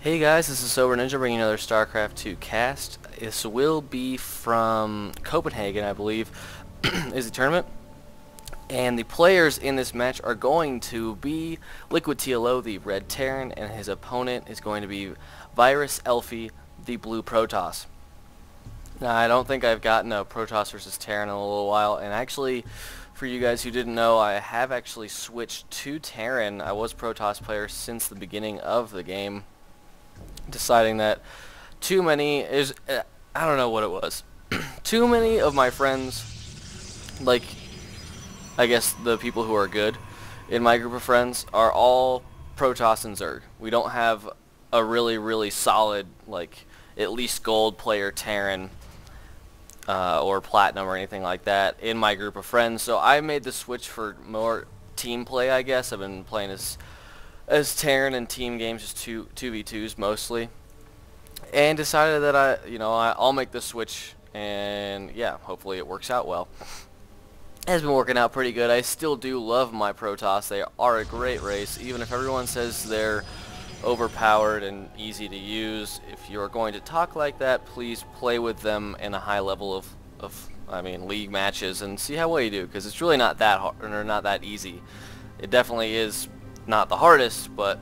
Hey guys, this is Sober Ninja bringing another StarCraft 2 cast. This will be from Copenhagen, I believe, is the tournament. And the players in this match are going to be Liquid TLO, the red Terran, and his opponent is going to be Virus Elfi, the blue Protoss. Now, I don't think I've gotten a Protoss versus Terran in a little while, and actually, for you guys who didn't know, I have actually switched to Terran. I was Protoss player since the beginning of the game, deciding that too many is I don't know what it was. Too many of my friends, like I guess the people who are good in my group of friends, are all Protoss and Zerg. We don't have a really solid, like, at least gold player Terran or platinum or anything like that in my group of friends. So I made the switch for more team play, I guess. I've been playing as Terran in team games, just 2v2s mostly, and decided that I'll make the switch, and yeah, hopefully it works out well. It has been working out pretty good. I still do love my Protoss. They are a great race, even if everyone says they're overpowered and easy to use. If you're going to talk like that, please play with them in a high level of league matches and see how well you do, because it's really not that hard or not that easy. It definitely is not the hardest, but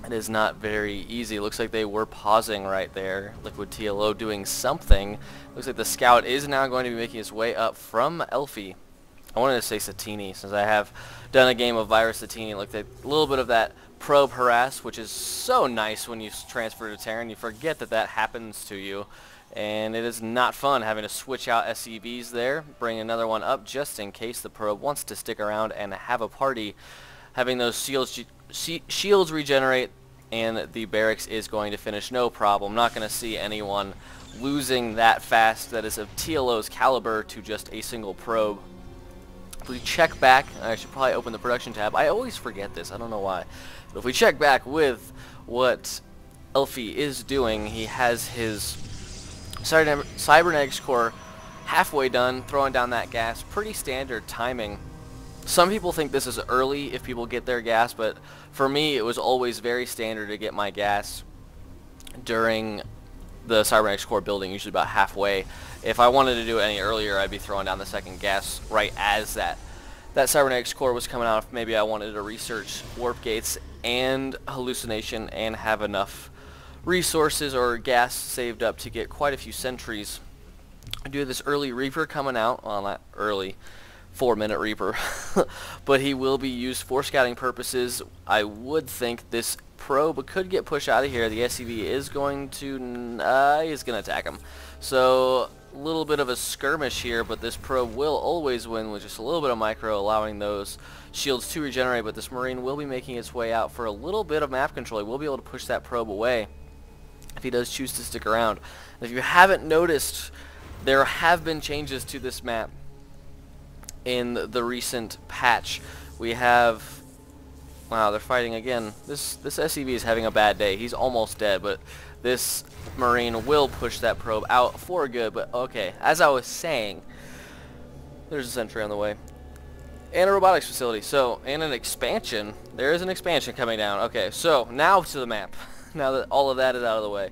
it is not very easy. Looks like they were pausing right there. Liquid TLO doing something. Looks like the scout is now going to be making his way up from Elfi. I wanted to say Satini, since I have done a game of Virus Satini. Looked at a little bit of that probe harass, which is so nice when you transfer to Terran. You forget that that happens to you, and it is not fun having to switch out SCVs there. Bring another one up just in case the probe wants to stick around and have a party. Having those shields regenerate, and the barracks is going to finish no problem. Not going to see anyone losing that fast. That is of TLO's caliber to just a single probe. If we check back, I should probably open the production tab. I always forget this, I don't know why. But if we check back with what Elfi is doing, he has his cybernetics core halfway done, throwing down that gas. Pretty standard timing. Some people think this is early if people get their gas, but for me it was always very standard to get my gas during the cybernetics core building, usually about halfway. If I wanted to do it any earlier, I'd be throwing down the second gas right as that cybernetics core was coming out. If maybe I wanted to research warp gates and hallucination and have enough resources or gas saved up to get quite a few sentries. I do this early Reaper coming out, well, not early, 4-minute Reaper, but he will be used for scouting purposes. I would think this probe could get pushed out of here. The SCV is going to he's going to attack him. So a little bit of a skirmish here, but this probe will always win with just a little bit of micro, allowing those shields to regenerate. But this Marine will be making its way out for a little bit of map control. He will be able to push that probe away if he does choose to stick around. And if you haven't noticed, there have been changes to this map in the recent patch. We have, wow, they're fighting again. This SCV is having a bad day. He's almost dead, but this Marine will push that probe out for good. But okay, as I was saying, there's a sentry on the way and a robotics facility. So, and an expansion. There is an expansion coming down. Okay, so now to the map. Now that all of that is out of the way,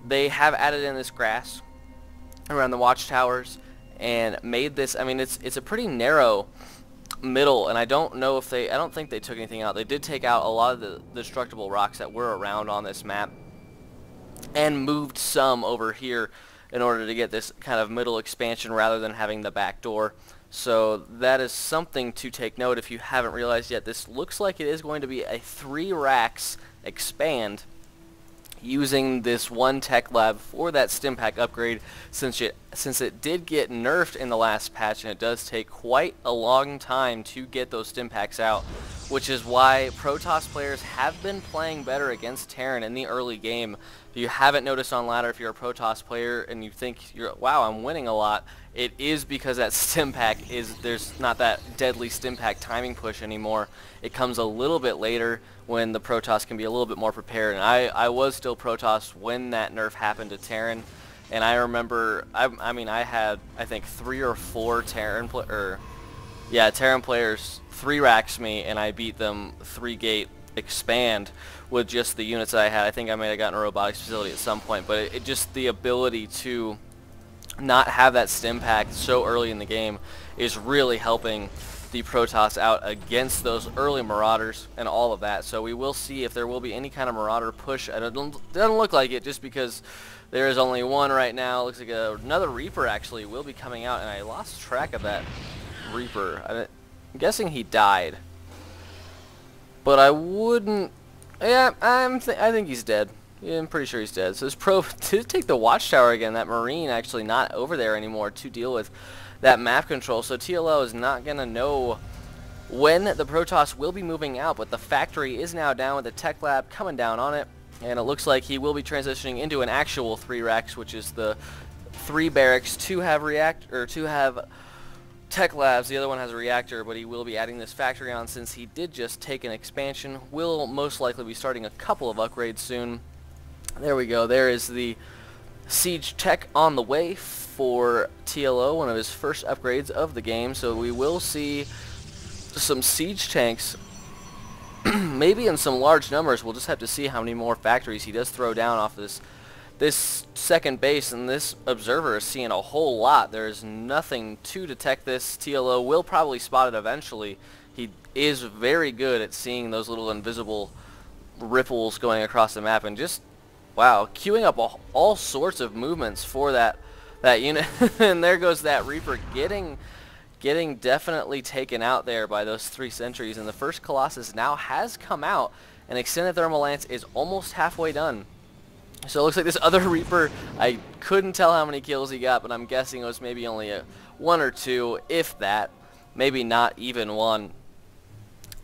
they have added in this grass around the watchtowers and made this, I mean, it's a pretty narrow middle, and I don't think they took anything out. They did take out a lot of the destructible rocks that were around on this map and moved some over here in order to get this kind of middle expansion rather than having the back door. So that is something to take note if you haven't realized yet. This looks like it is going to be a 3 racks expand using this one tech lab for that stim pack upgrade, since it did get nerfed in the last patch, and it does take quite a long time to get those stim packs out, which is why Protoss players have been playing better against Terran in the early game. If you haven't noticed on ladder, if you're a Protoss player and you think wow, I'm winning a lot, it is because that stim pack there's not that deadly stim pack timing push anymore. It comes a little bit later when the Protoss can be a little bit more prepared. And I was still Protoss when that nerf happened to Terran, and I remember I had, I think, 3 or 4 Terran players 3 racks me, and I beat them 3 gate expand with just the units that I had. I think I may have gotten a robotics facility at some point, but it just the ability to not have that stim pack so early in the game is really helping the Protoss out against those early Marauders and all of that. So we will see if there will be any kind of Marauder push. It doesn't look like it, just because there is only one right now. Looks like another Reaper actually will be coming out, and I lost track of that Reaper. I'm guessing he died, but I wouldn't. Yeah, I think he's dead. Yeah, I'm pretty sure he's dead. So this probe did take the watchtower again. That Marine actually not over there anymore to deal with that map control. So TLO is not going to know when the Protoss will be moving out, but the factory is now down with the tech lab coming down on it. And it looks like he will be transitioning into an actual 3 racks, which is the 3 barracks to have tech labs. The other one has a reactor, but he will be adding this factory on since he did just take an expansion. Will most likely be starting a couple of upgrades soon. There we go. There is the siege tech on the way for TLO, one of his first upgrades of the game. So we will see some siege tanks, maybe in some large numbers. We'll just have to see how many more factories he does throw down off this second base, and this observer is seeing a whole lot. There's nothing to detect this. TLO will probably spot it eventually. He is very good at seeing those little invisible ripples going across the map, and just wow, queuing up all sorts of movements for that unit. And there goes that Reaper getting definitely taken out there by those 3 sentries, and the first Colossus now has come out, and Extended Thermal Lance is almost halfway done. So it looks like this other Reaper, I couldn't tell how many kills he got, but I'm guessing it was maybe only 1 or 2, if that, maybe not even 1.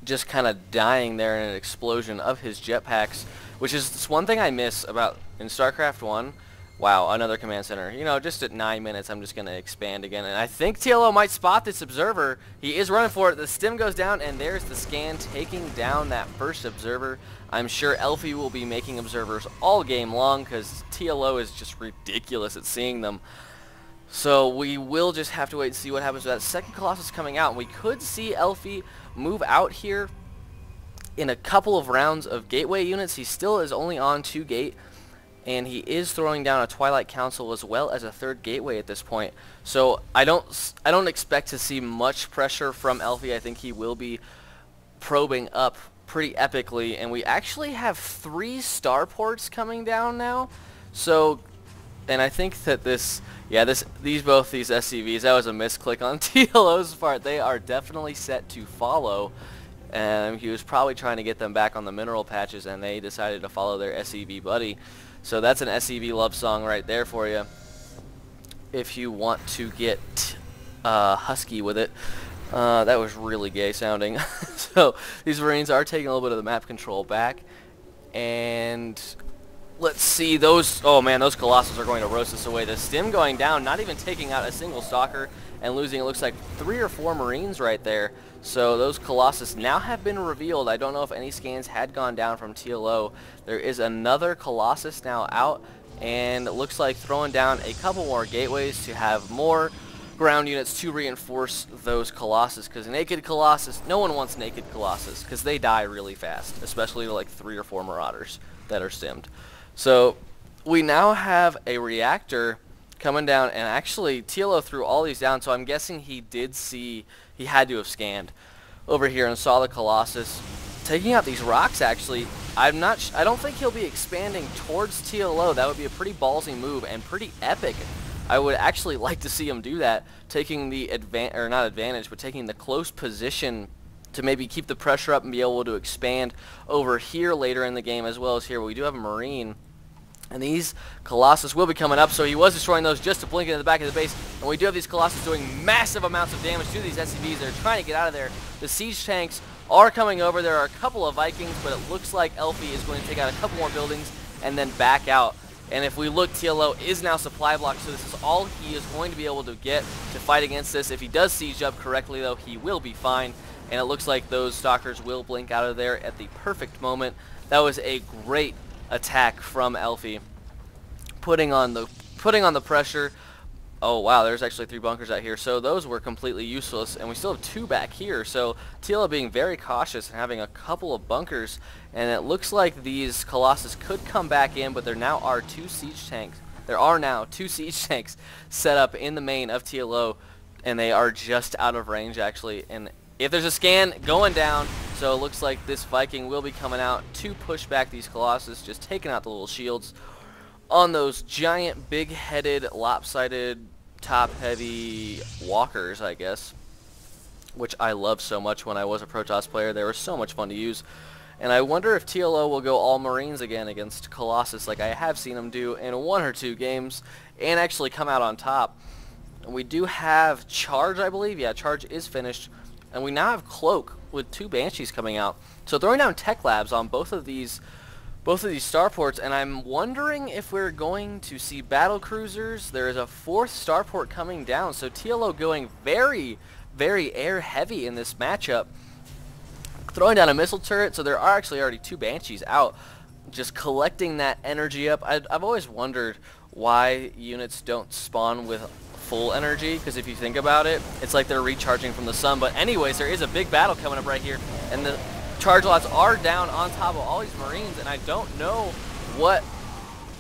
Just kind of dying there in an explosion of his jetpacks, which is one thing I miss about in StarCraft 1. Wow, another command center. You know, just at 9 minutes, I'm just going to expand again. And I think TLO might spot this observer. He is running for it. The stim goes down, and there's the scan taking down that first observer. I'm sure Elfi will be making observers all game long because TLO is just ridiculous at seeing them. So we will just have to wait and see what happens with that second Colossus coming out. And we could see Elfi move out here in a couple of rounds of gateway units. He still is only on 2 gate, and he is throwing down a Twilight Council as well as a 3rd gateway at this point. So I don't expect to see much pressure from Elfi. I think he will be probing up pretty epically, and we actually have 3 starports coming down now. So, and I think that these SCVs, that was a misclick on TLO's part. They are definitely set to follow. And he was probably trying to get them back on the mineral patches, and they decided to follow their SCV buddy. So that's an SCV love song right there for you, if you want to get husky with it. That was really gay sounding. So these Marines are taking a little bit of the map control back, and let's see those. Oh man, those Colossus are going to roast us away. The stim going down, not even taking out a single stalker, and losing, it looks like 3 or 4 Marines right there. So those Colossus now have been revealed. I don't know if any scans had gone down from TLO. There is another Colossus now out, and it looks like throwing down a couple more gateways to have more ground units to reinforce those Colossus, because naked Colossus, no one wants naked Colossus because they die really fast, especially to like 3 or 4 Marauders that are stimmed. So we now have a reactor coming down, and actually TLO threw all these down, so I'm guessing he did see, he had to have scanned over here and saw the Colossus taking out these rocks. Actually, I don't think he'll be expanding towards TLO. That would be a pretty ballsy move and pretty epic. I would actually like to see him do that, taking the taking the close position to maybe keep the pressure up and be able to expand over here later in the game, as well as here. We do have a Marine, and these Colossus will be coming up, so he was destroying those just to blink into the back of the base. And we do have these Colossus doing massive amounts of damage to these SCVs. They're trying to get out of there. The siege tanks are coming over. There are a couple of Vikings, but it looks like Elfi is going to take out a couple more buildings and then back out. And if we look, TLO is now supply blocked, so this is all he is going to be able to get to fight against this. If he does siege up correctly, though, he will be fine. And it looks like those stalkers will blink out of there at the perfect moment. That was a great attack from Elfi, putting on the pressure. Oh wow, there's actually 3 bunkers out here, so those were completely useless, and we still have 2 back here, so TLO being very cautious and having a couple of bunkers, and it looks like these Colossus could come back in, but there now are 2 siege tanks. There are now 2 siege tanks set up in the main of TLO, and they are just out of range actually, and if there's a scan, going down, so it looks like this Viking will be coming out to push back these Colossus, just taking out the little shields on those giant, big-headed, lopsided, top-heavy walkers, I guess, which I loved so much when I was a Protoss player. They were so much fun to use. And I wonder if TLO will go all Marines again against Colossus like I have seen them do in 1 or 2 games and actually come out on top. And we do have Charge, I believe. Yeah, Charge is finished. And we now have Cloak with 2 Banshees coming out. So throwing down Tech Labs on both of these starports, and I'm wondering if we're going to see battle cruisers. There is a 4th starport coming down, so TLO going very, very air heavy in this matchup. Throwing down a missile turret, so there are actually already 2 Banshees out, just collecting that energy up. I've always wondered why units don't spawn with full energy, because if you think about it, it's like they're recharging from the sun. But anyways, there is a big battle coming up right here, and the charge lots are down on top of all these Marines, and I don't know what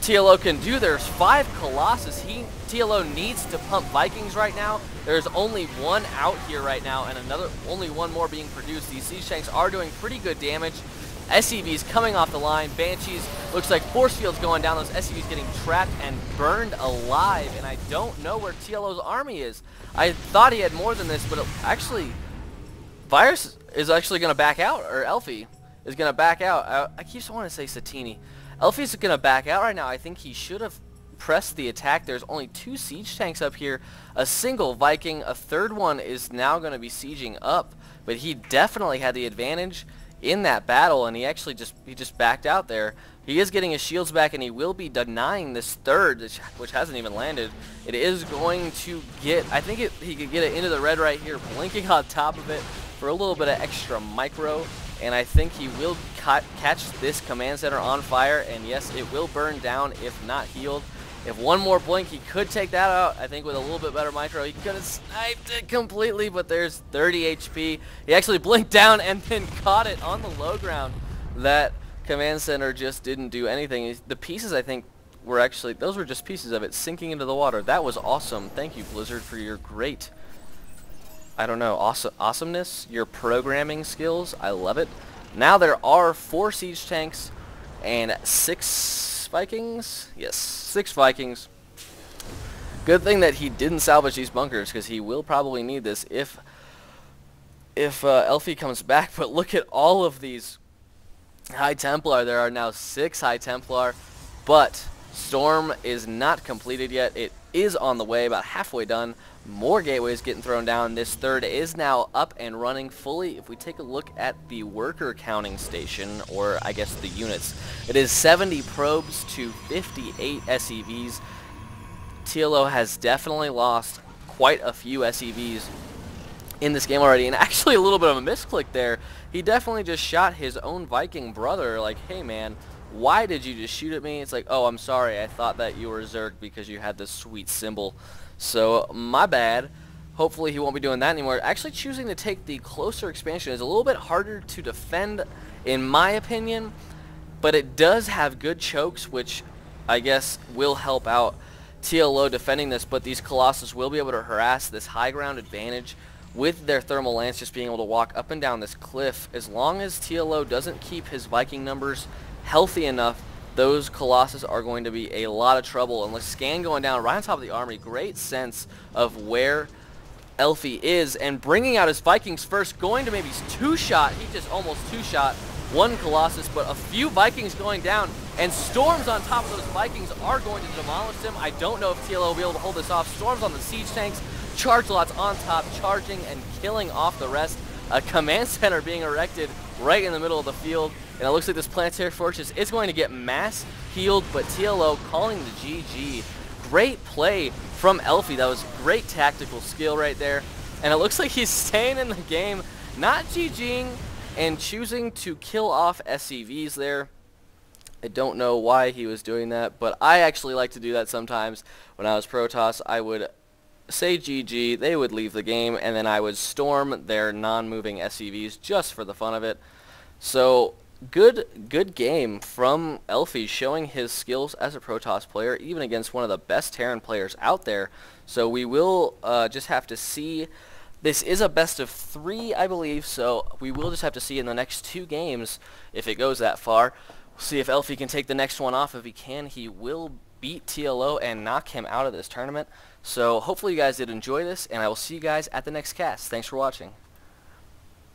TLO can do. There's 5 Colossus. TLO needs to pump Vikings right now. There's only 1 out here right now, and only 1 more being produced. These siege tanks are doing pretty good damage. SCVs coming off the line. Banshees, looks like force fields going down. Those SCVs getting trapped and burned alive, and I don't know where TLO's army is. I thought he had more than this, but actually, Virus is actually going to back out, or Elfi is going to back out. I keep wanting to say Satini. Elfi's going to back out right now. I think he should have pressed the attack. There's only 2 siege tanks up here, a single Viking, a 3rd one is now going to be sieging up, but he definitely had the advantage in that battle, and he just backed out there. He is getting his shields back, and he will be denying this 3rd, which hasn't even landed. It is going to get, I think he could get it into the red right here, blinking on top of it for a little bit of extra micro, and I think he will catch this command center on fire, and yes, it will burn down if not healed. If 1 more blink, he could take that out. I think with a little bit better micro, he could have sniped it completely, but there's 30 HP. He actually blinked down and then caught it on the low ground. That command center just didn't do anything. The pieces, I think, were actually, those were just pieces of it sinking into the water. That was awesome. Thank you, Blizzard, for your great, I don't know, awesomeness, your programming skills. I love it. Now there are 4 siege tanks and 6 Vikings. Yes, 6 Vikings. Good thing that he didn't salvage these bunkers, because he will probably need this if Elfi comes back. But look at all of these High Templar. There are now 6 High Templar, but Storm is not completed yet. It is on the way, about halfway done. More gateways getting thrown down. This 3rd is now up and running fully. If we take a look at the worker counting station, or I guess the units, it is 70 probes to 58 SCVs. TLO has definitely lost quite a few SCVs in this game already, and actually a little bit of a misclick there. He definitely just shot his own Viking brother, like, hey man, why did you just shoot at me? It's like, oh, I'm sorry, I thought that you were Zerg because you had this sweet symbol. So, my bad. Hopefully he won't be doing that anymore. Actually choosing to take the closer expansion is a little bit harder to defend, in my opinion, but it does have good chokes, which I guess will help out TLO defending this, but these Colossus will be able to harass this high ground advantage with their thermal lance just being able to walk up and down this cliff. As long as TLO doesn't keep his Viking numbers healthy enough, those Colossus are going to be a lot of trouble. And the scan going down right on top of the army, great sense of where Elfi is, and bringing out his Vikings first, going to maybe 2-shot. He just almost 2-shot 1 Colossus, but a few Vikings going down, and Storms on top of those Vikings are going to demolish them. I don't know if TLO will be able to hold this off. Storms on the siege tanks, charge lots on top, charging and killing off the rest. A command center being erected right in the middle of the field, and it looks like this planetary fortress is going to get mass healed, but TLO calling the GG. Great play from Elfi. That was great tactical skill right there, and it looks like he's staying in the game, not GGing, and choosing to kill off SCVs there. I don't know why he was doing that, but I actually like to do that sometimes. When I was Protoss, I would say GG, they would leave the game, and then I would storm their non-moving SCVs just for the fun of it. So good game from Elfi, showing his skills as a Protoss player, even against one of the best Terran players out there. So we will just have to see. This is a best of 3, I believe, so we will just have to see in the next 2 games if it goes that far. We'll see if Elfi can take the next one off. If he can, he will beat TLO and knock him out of this tournament. So hopefully you guys did enjoy this, and I will see you guys at the next cast. Thanks for watching.